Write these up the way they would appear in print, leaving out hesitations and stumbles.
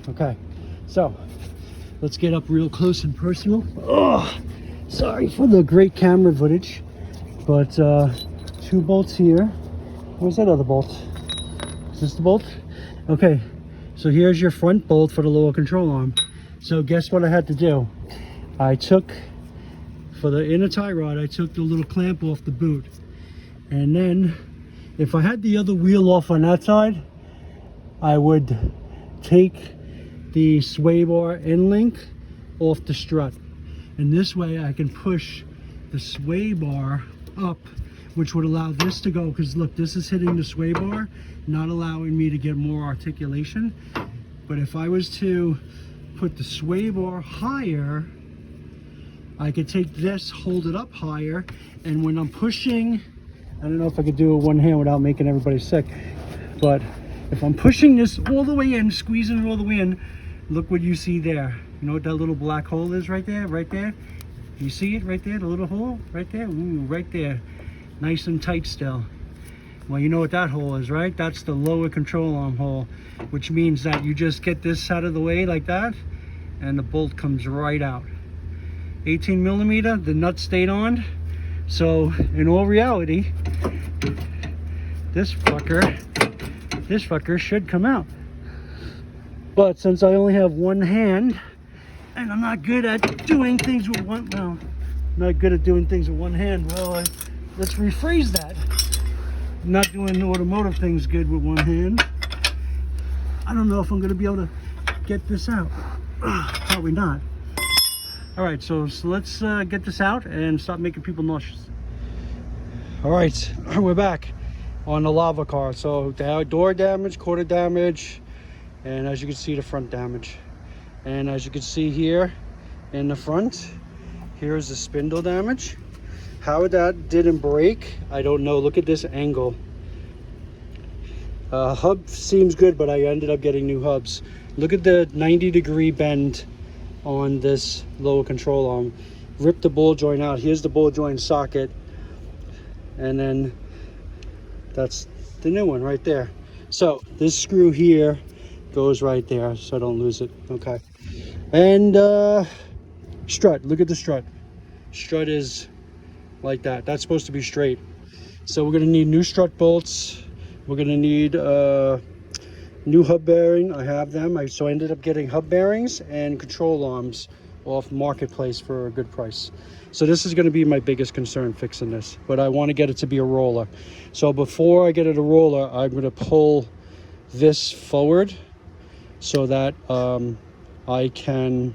Okay, so let's get up real close and personal. Oh, sorry for the great camera footage, but 2 bolts here. Where's that other bolt? Is this the bolt? Okay, so here's your front bolt for the lower control arm. So guess what I had to do? I took, for the inner tie rod, I took the little clamp off the boot. And then, if I had the other wheel off on that side, I would take the sway bar end link off the strut. And this way I can push the sway bar up, which would allow this to go, because look, this is hitting the sway bar, not allowing me to get more articulation. But if I was to put the sway bar higher, I could take this, hold it up higher, and when I'm pushing, I don't know if I could do it with one hand without making everybody sick, but if I'm pushing this all the way in, squeezing it all the way in, look what you see there. You know what that little black hole is right there? Right there? You see it right there, the little hole? Right there? Ooh, right there. Nice and tight still. Well, you know what that hole is, right? That's the lower control arm hole, which means that you just get this out of the way like that, and the bolt comes right out. 18 millimeter, the nut stayed on. So in all reality, this fucker should come out. But since I only have one hand, and I'm not good at doing things with one, well, not good at doing things with one hand, well, let's rephrase that. Not doing automotive things good with one hand. I don't know if I'm gonna be able to get this out. Probably not. All right, so let's get this out and stop making people nauseous. All right, we're back on the lava car. So the door damage, quarter damage, and as you can see, the front damage. And as you can see here in the front, here's the spindle damage. How that didn't break, I don't know. Look at this angle. Hub seems good, but I ended up getting new hubs. Look at the 90-degree bend on this lower control arm. Rip the ball joint out. Here's the ball joint socket, and then that's the new one right there. So this screw here goes right there, so I don't lose it. Okay. And strut, look at the strut. Strut is like that. That's supposed to be straight. So we're gonna need new strut bolts. We're gonna need new hub bearing. I have them. So I ended up getting hub bearings and control arms off Marketplace for a good price. So this is going to be my biggest concern, fixing this, but I want to get it to be a roller. So before I get it a roller, I'm going to pull this forward so that I can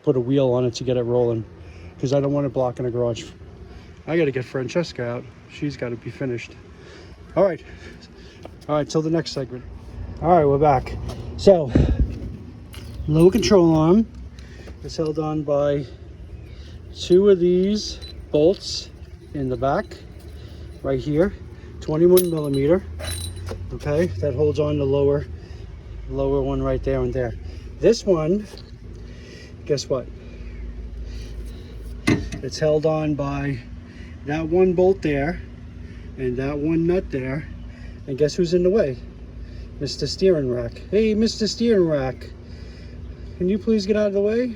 put a wheel on it to get it rolling, because I don't want it blocking the garage. I got to get Francesca out. She's got to be finished. All right, till the next segment. All right, we're back. So lower control arm is held on by 2 of these bolts in the back right here, 21 millimeter. Okay, that holds on the lower one right there and there. This one, guess what? It's held on by that one bolt there and that one nut there. And guess who's in the way? Mr. Steering Rack. Hey, Mr. Steering Rack, can you please get out of the way?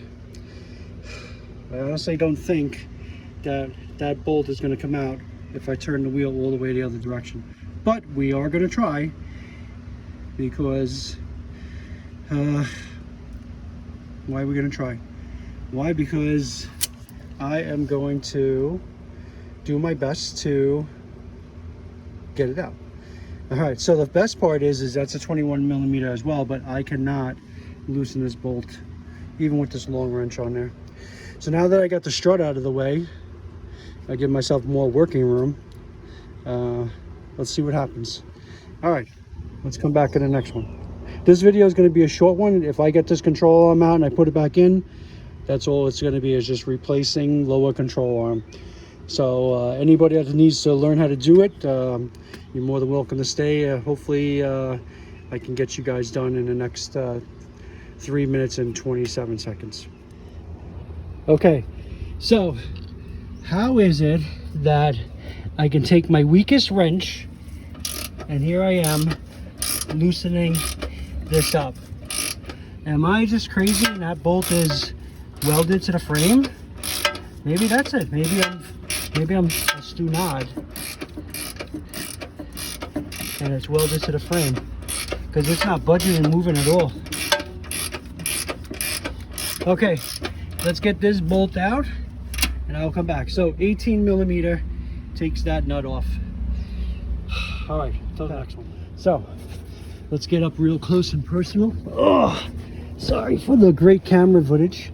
I honestly don't think that that bolt is going to come out if I turn the wheel all the way the other direction. But we are going to try, because why are we going to try? Why? Because I am going to do my best to get it out. All right, so the best part is that's a 21 millimeter as well, but I cannot loosen this bolt even with this long wrench on there. So now that I got the strut out of the way, I give myself more working room. Let's see what happens. All right, let's come back to the next one. This video is going to be a short one. If I get this control arm out and I put it back in, that's all it's going to be, is just replacing lower control arm. So anybody that needs to learn how to do it, you're more than welcome to stay. Hopefully I can get you guys done in the next 3 minutes and 27 seconds. Okay, so how is it that I can take my weakest wrench, and here I am loosening this up. Am I just crazy and that bolt is welded to the frame? Maybe that's it. Maybe I'm a Stunad and it's welded to the frame, because it's not budging and moving at all. Okay, let's get this bolt out and I'll come back. So 18 millimeter takes that nut off. All right, till the next one. So let's get up real close and personal. Oh, sorry for the great camera footage,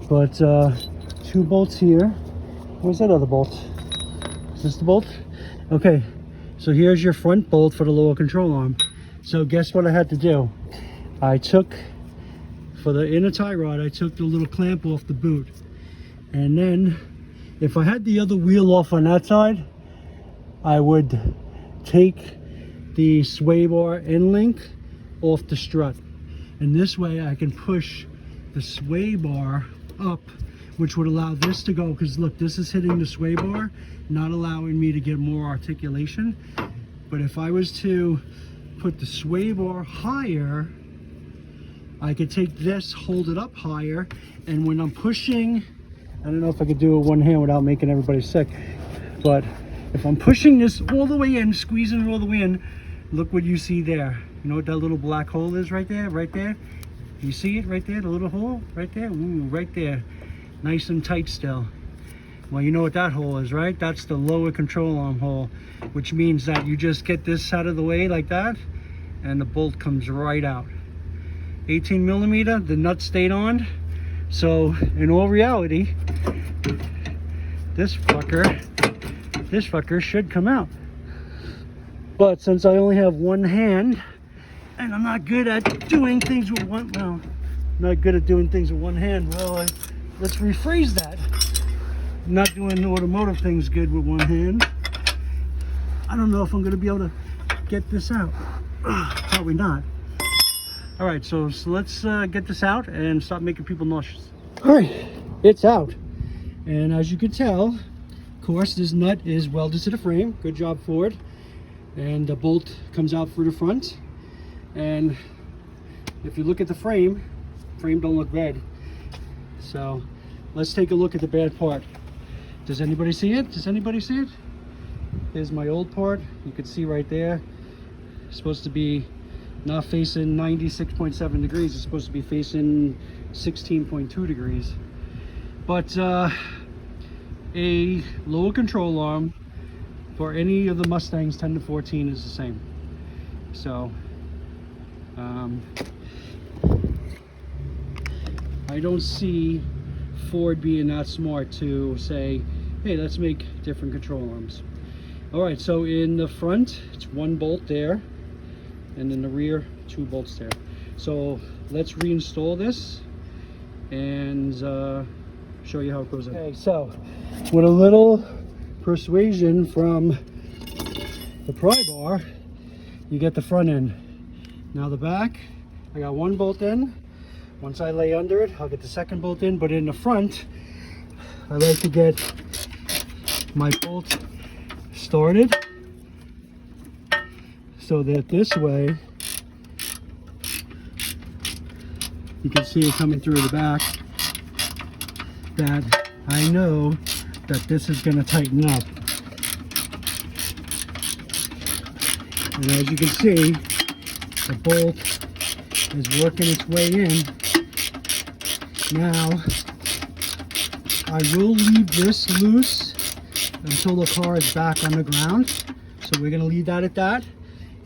but 2 bolts here. Where's that other bolt? Is this the bolt? Okay, so here's your front bolt for the lower control arm. So guess what I had to do? I took, for the inner tie rod, I took the little clamp off the boot. And then if I had the other wheel off on that side, I would take the sway bar end link off the strut. And this way I can push the sway bar up, which would allow this to go, because look, this is hitting the sway bar, not allowing me to get more articulation. But if I was to put the sway bar higher, I could take this, hold it up higher, and when I'm pushing, I don't know if I could do it one hand without making everybody sick, but if I'm pushing this all the way in, squeezing it all the way in, look what you see there. You know what that little black hole is right there? Right there? You see it right there, the little hole? Right there? Ooh, right there. Nice and tight still. Well, you know what that hole is, right? That's the lower control arm hole, which means that you just get this out of the way like that, and the bolt comes right out. 18 millimeter, the nut stayed on. So in all reality, this fucker should come out. But since I only have one hand, and I'm not good at doing things with one, well, not good at doing things with one hand, well, let's rephrase that. Not doing automotive things good with one hand. I don't know if I'm going to be able to get this out. Probably not. All right, so let's get this out and stop making people nauseous. All right, it's out. And as you can tell, of course, this nut is welded to the frame. Good job, Ford. And the bolt comes out through the front. And if you look at the frame don't look bad. So let's take a look at the bad part. Does anybody see it? Does anybody see it? Here's my old part. You can see right there. It's supposed to be not facing 96.7 degrees. It's supposed to be facing 16.2 degrees. But a lower control arm for any of the Mustangs 10 to 14 is the same. So I don't see Ford being that smart to say, hey, let's make different control arms. All right, so in the front, it's 1 bolt there, and in the rear, 2 bolts there. So let's reinstall this and show you how it goes in. Okay, so with a little persuasion from the pry bar, you get the front end. Now the back, I got 1 bolt in. Once I lay under it, I'll get the second bolt in, but in the front, I like to get my bolt started so that this way you can see it coming through the back, that I know that this is going to tighten up. And as you can see, the bolt is working its way in. Now I will leave this loose until the car is back on the ground. So we're gonna leave that at that.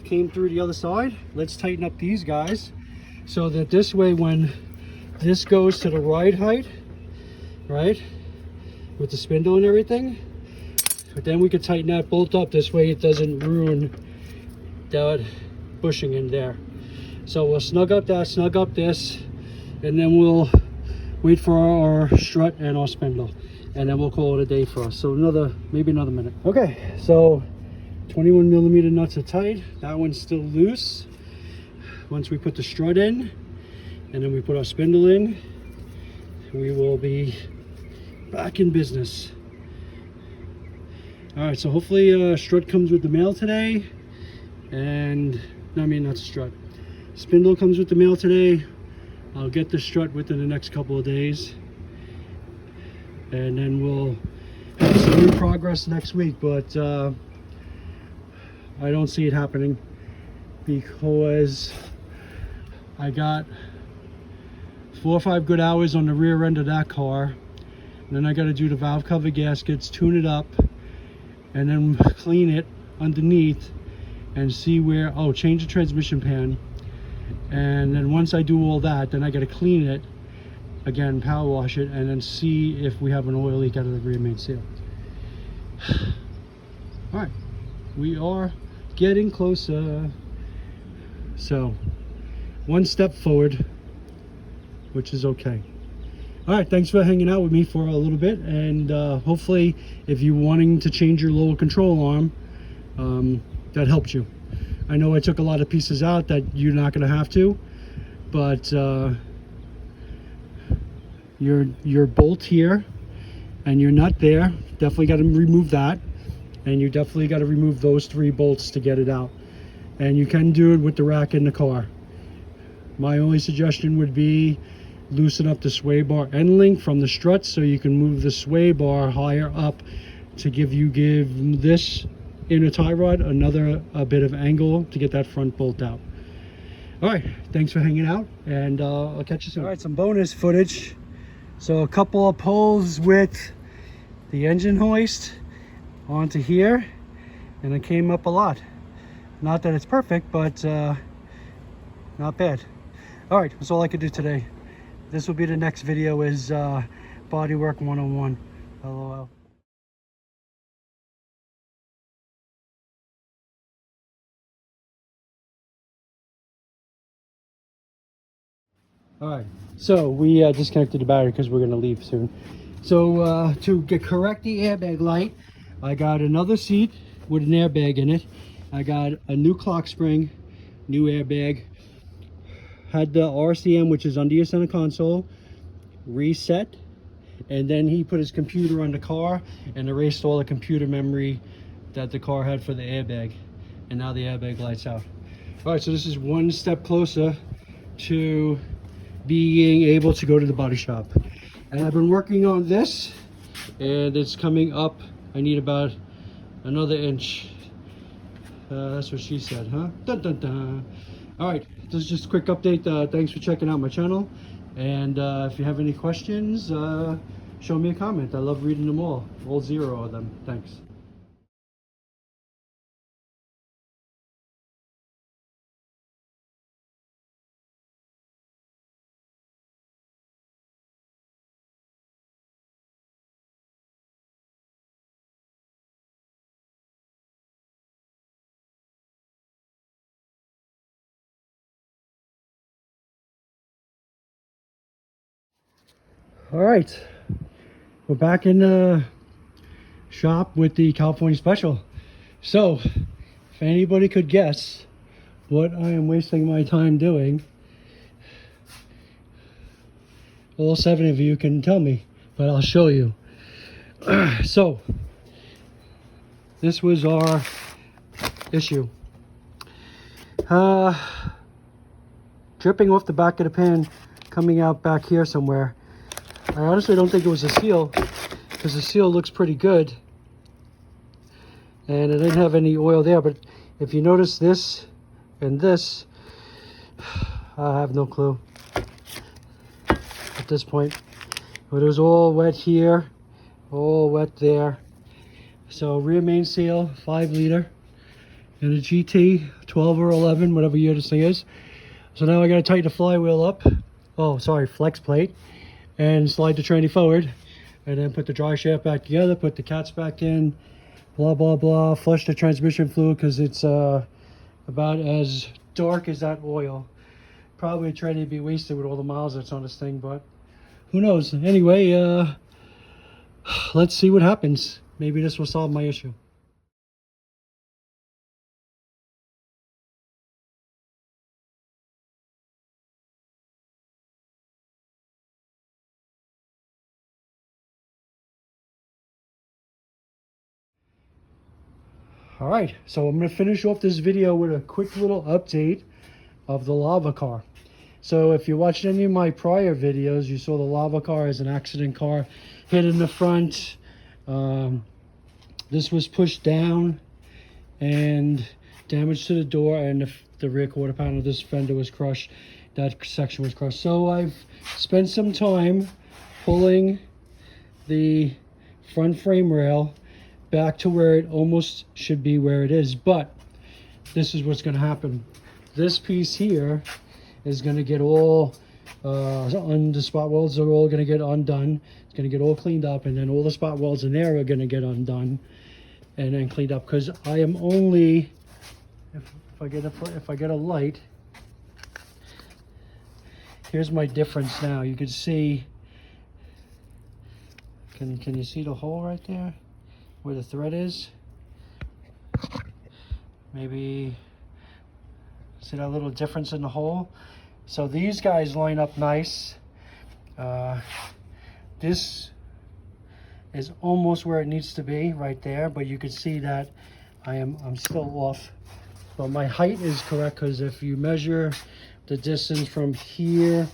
Came through the other side. Let's tighten up these guys so that this way, when this goes to the ride height, right, with the spindle and everything, but then we could tighten that bolt up this way it doesn't ruin that bushing in there. So we'll snug up that, snug up this, and then we'll wait for our strut and our spindle, and then we'll call it a day for us. So maybe another minute. Okay, so 21 millimeter nuts are tight. That one's still loose. Once we put the strut in, and then we put our spindle in, we will be back in business. All right, so hopefully strut comes with the mail today, and I mean, not strut. Spindle comes with the mail today. I'll get the strut within the next couple of days, and then we'll have some new progress next week, but I don't see it happening because I got 4 or 5 good hours on the rear end of that car. And then I got to do the valve cover gaskets, tune it up, and then clean it underneath and see where, oh, change the transmission pan. And then once I do all that, then I got to clean it again, power wash it, and then see if we have an oil leak out of the rear main seal. All right, we are getting closer. So, one step forward, which is okay. All right, thanks for hanging out with me for a little bit, and hopefully if you're wanting to change your lower control arm, that helped you. I know I took a lot of pieces out that you're not going to have to, but your bolt here and your nut there, definitely got to remove that, and you definitely got to remove those 3 bolts to get it out. And you can do it with the rack in the car. My only suggestion would be loosen up the sway bar end link from the struts so you can move the sway bar higher up to give this inner tie rod a bit of angle to get that front bolt out. All right, thanks for hanging out, and I'll catch you soon. All right, some bonus footage. So a couple of pulls with the engine hoist onto here, and it came up a lot. Not that it's perfect, but not bad. All right, that's all I could do today. This will be the next video, is bodywork 101. LOL. All right, so we disconnected the battery because we're going to leave soon. So to correct the airbag light, I got another seat with an airbag in it. I got a new clock spring, new airbag. Had the RCM, which is under your center console, reset, and then he put his computer on the car and erased all the computer memory that the car had for the airbag, and now the airbag lights out. All right, so this is one step closer to being able to go to the body shop, and I've been working on this, and it's coming up. I need about another inch. That's what she said, huh? Dun, dun, dun. All right, this is just a quick update. Thanks for checking out my channel, and if you have any questions, show me a comment. I love reading them all 0 of them. Thanks. All right, we're back in the shop with the California Special. So if anybody could guess what I am wasting my time doing, all 7 of you can tell me, but I'll show you. So this was our issue. Dripping off the back of the pan, coming out back here somewhere. I honestly don't think it was a seal, because the seal looks pretty good and it didn't have any oil there. But if you notice this and this, I have no clue at this point. But it was all wet here, all wet there. So rear main seal, 5 liter, and a GT 12 or 11, whatever year this thing is. So now I got to tighten the flywheel up. Oh, sorry, flex plate. And slide the tranny forward, and then put the dry shaft back together, put the cats back in, blah blah blah, flush the transmission fluid because it's about as dark as that oil. Probably trying to be wasted with all the miles that's on this thing, but who knows. Anyway, let's see what happens. Maybe this will solve my issue. All right, so I'm going to finish off this video with a quick little update of the lava car. So if you watched any of my prior videos, you saw the lava car as an accident car, hit in the front. This was pushed down and damage to the door, and the rear quarter panel of this fender was crushed. That section was crushed. So I've spent some time pulling the front frame rail back to where it almost should be where it is, but this is what's going to happen. This piece here is going to get all the spot welds are all going to get undone. It's going to get all cleaned up, and then all the spot welds in there are going to get undone and then cleaned up, because I am only, if I get a light, here's my difference now. You can see, can you see the hole right there where the thread is? Maybe see that little difference in the hole? So these guys line up nice. This is almost where it needs to be right there, but you can see that I'm still off. But my height is correct, because if you measure the distance from here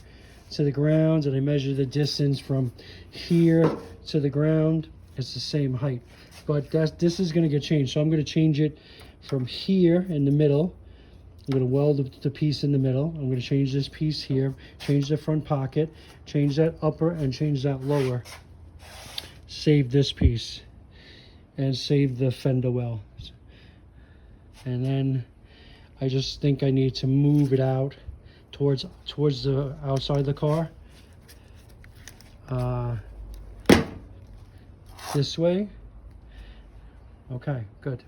to the ground and I measure the distance from here to the ground, it's the same height. But this is going to get changed, so I'm going to change it from here in the middle. I'm going to weld the piece in the middle. I'm going to change this piece here, change the front pocket, change that upper and change that lower. Save this piece and save the fender well. And then I just think I need to move it out towards the outside of the car. This way. Okay, good.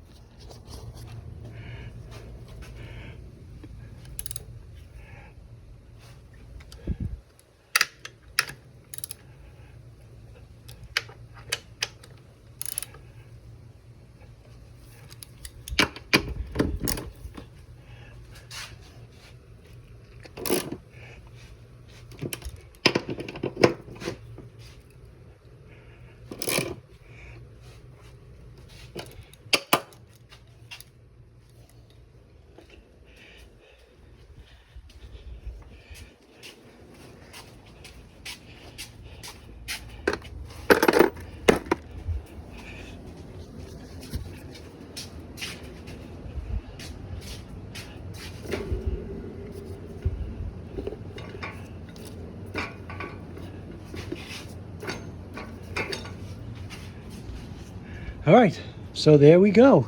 All right, so there we go.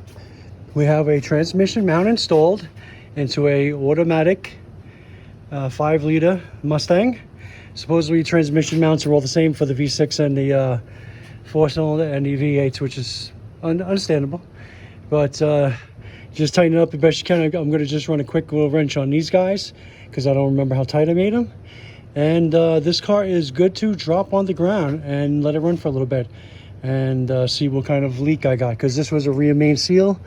We have a transmission mount installed into a automatic 5-liter Mustang. Supposedly transmission mounts are all the same for the V6 and the 4-cylinder and the V8s, which is understandable. But just tighten it up the best you can. I'm going to just run a quick little wrench on these guys because I don't remember how tight I made them. And this car is good to drop on the ground and let it run for a little bit and see what kind of leak I got, because this was a rear main seal.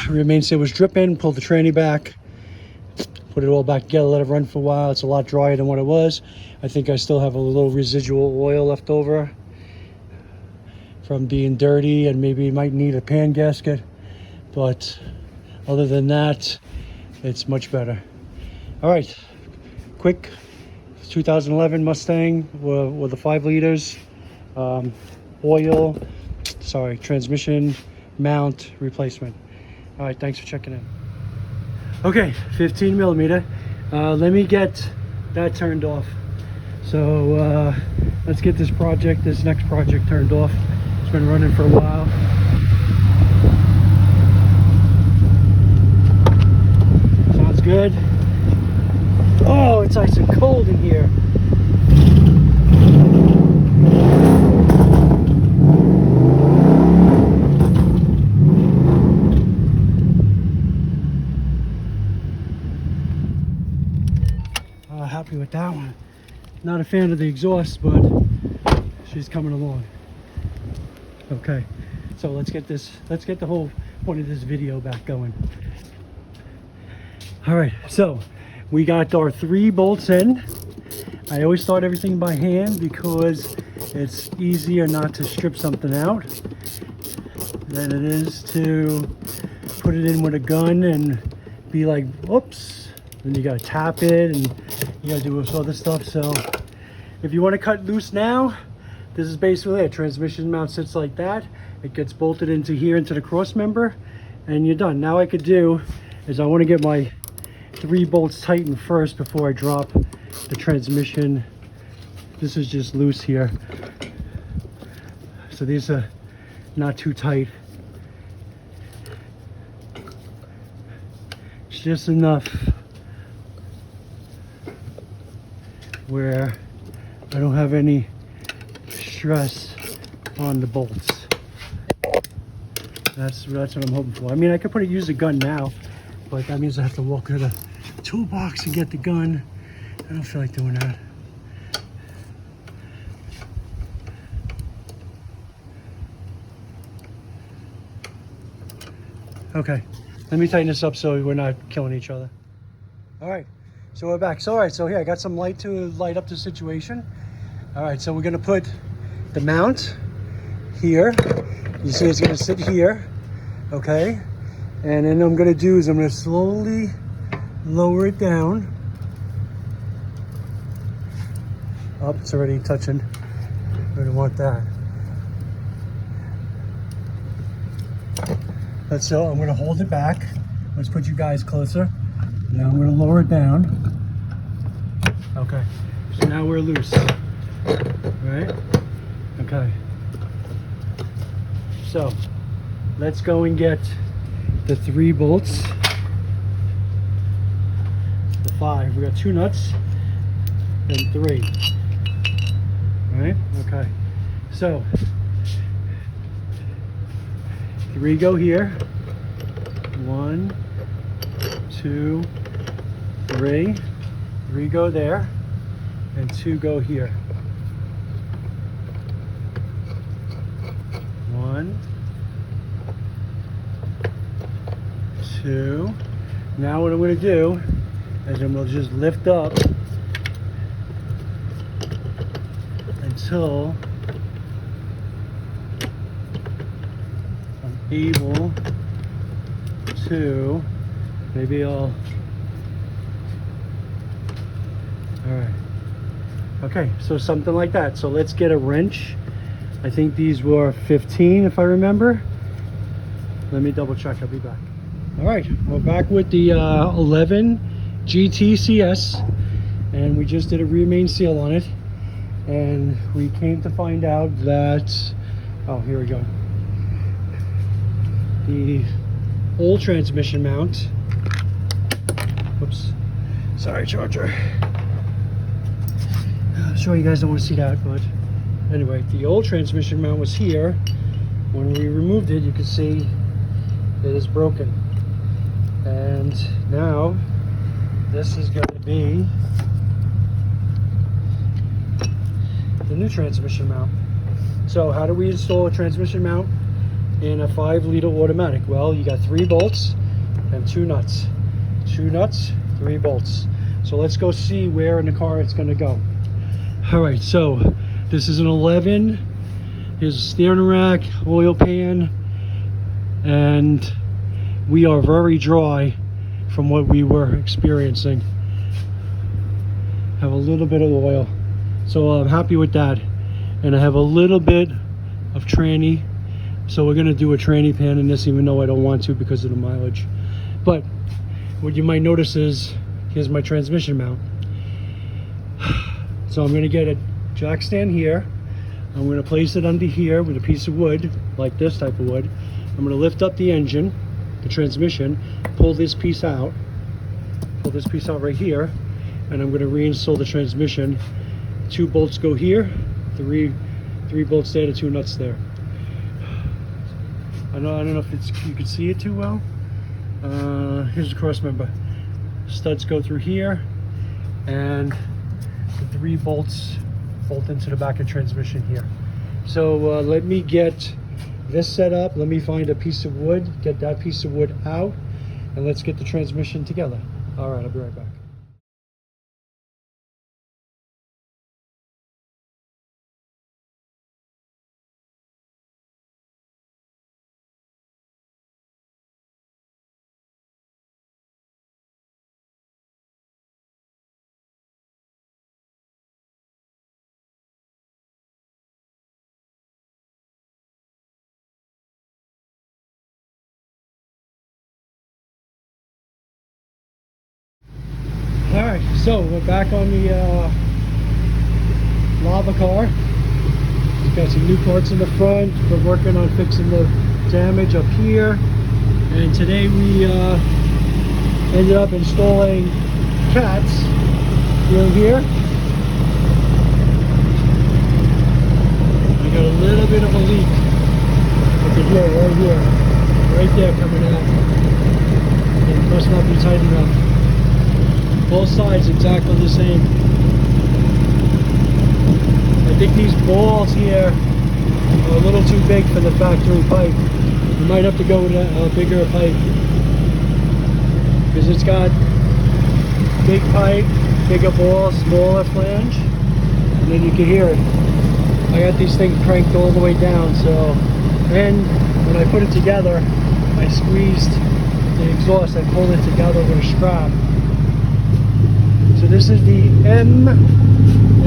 Rear main seal was dripping. Pulled the tranny back, put it all back together, let it run for a while. It's a lot drier than what it was. I think I still have a little residual oil left over from being dirty, and maybe it might need a pan gasket, but other than that, it's much better. All right, quick 2011 Mustang with the 5 liters. Transmission mount replacement. All right, thanks for checking in. Okay, 15 millimeter. Let me get that turned off. So let's get this next project turned off. It's been running for a while. Sounds good. Oh, it's ice and cold in here. Happy with that one. Not a fan of the exhaust, but she's coming along. Okay, so let's get the whole point of this video back going. All right, so we got our 3 bolts in. I always start everything by hand because it's easier not to strip something out than it is to put it in with a gun and be like, oops, then you gotta tap it, and you gotta do all this stuff. So if you want to cut loose now, this is basically it. Transmission mount sits like that. It gets bolted into here, into the cross member, and you're done. Now I could do is I want to get my 3 bolts tightened first before I drop the transmission. This is just loose here, so these are not too tight. It's just enough where I don't have any stress on the bolts. That's what I'm hoping for. I mean, I could use a gun now, but that means I have to walk to the toolbox and get the gun. I don't feel like doing that. Okay, let me tighten this up so we're not killing each other. All right, so we're back. So all right, so here I got some light to light up the situation. All right, so we're gonna put the mount here. You see it's gonna sit here, okay? And then I'm gonna do is I'm gonna slowly lower it down. Oh, it's already touching. We don't want that. So I'm gonna hold it back. Let's put you guys closer. Now I'm gonna lower it down. Okay, so now we're loose, right? Okay. So let's go and get the 3 bolts. The 5, we got 2 nuts and 3, right? Okay, so 3 go here. 1, 2, 3. 3 go there, and 2 go here. 1, 2. Now what I'm going to do is I'm going to just lift up until I'm able to, maybe all right, okay, so something like that. So let's get a wrench. I think these were 15 if I remember. Let me double check, I'll be back. All right, we're back with the 11 GTCS, and we just did a remain seal on it, and we came to find out that, oh, here we go. The old transmission mount, whoops, sorry, charger. I'm sure you guys don't want to see that, but anyway, the old transmission mount was here. When we removed it, you can see it is broken. And now this is going to be the new transmission mount. So how do we install a transmission mount in a 5-liter automatic? Well, you got 3 bolts and 2 nuts. 2 nuts, 3 bolts. So let's go see where in the car it's going to go. All right, so this is an 11. Here's a steering rack, oil pan, and we are very dry from what we were experiencing. Have a little bit of oil, so I'm happy with that. And I have a little bit of tranny, so we're gonna do a tranny pan in this, even though I don't want to because of the mileage. But what you might notice is, here's my transmission mount. So I'm gonna get a jack stand here. I'm gonna place it under here with a piece of wood, like this type of wood. I'm gonna lift up the engine, the transmission, pull this piece out right here, and I'm gonna reinstall the transmission. 2 bolts go here, 3 bolts there, the 2 nuts there. I don't know if you can see it too well. Here's the cross member. Studs go through here, and the 3 bolts bolt into the back of the transmission here. So let me get this set up. Let me find a piece of wood, get that piece of wood out, and let's get the transmission together. All right, I'll be right back. Alright, so we're back on the lava car. We've got some new parts in the front. We're working on fixing the damage up here. And today we ended up installing cats in here. We got a little bit of a leak. Look at here, right here. Right there coming out. It must not be tight enough. Both sides exactly the same. I think these balls here are a little too big for the factory pipe. We might have to go with a bigger pipe because it's got big pipe, bigger ball, smaller flange, and then you can hear it. I got these things cranked all the way down, so, and when I put it together, I squeezed the exhaust, I pulled it together with a strap. So this is the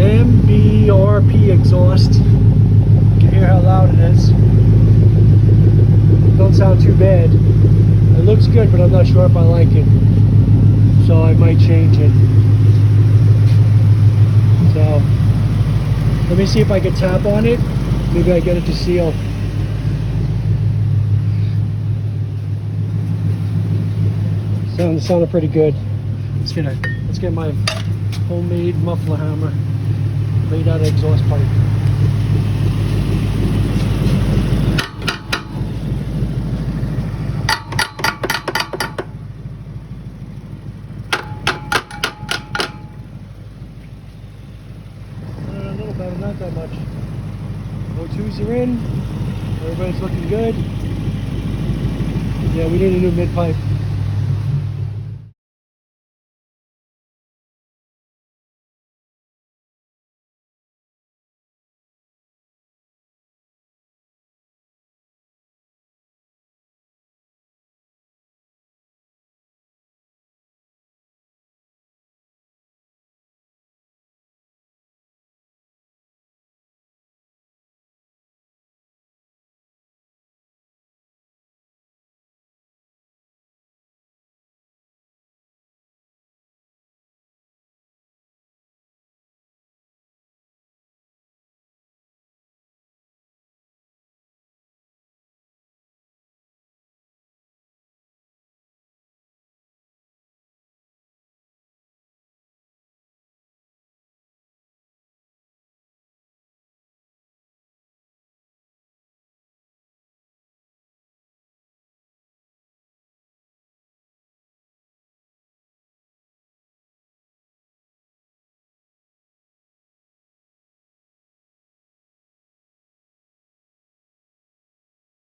MBRP exhaust. You can hear how loud it is. Don't sound too bad. It looks good, but I'm not sure if I like it. So I might change it. So let me see if I can tap on it. Maybe I get it to seal. Sounded pretty good. Let's get my homemade muffler hammer made out of exhaust pipe. A little better, not that much. O2s are in. Everybody's looking good. Yeah, we need a new mid pipe.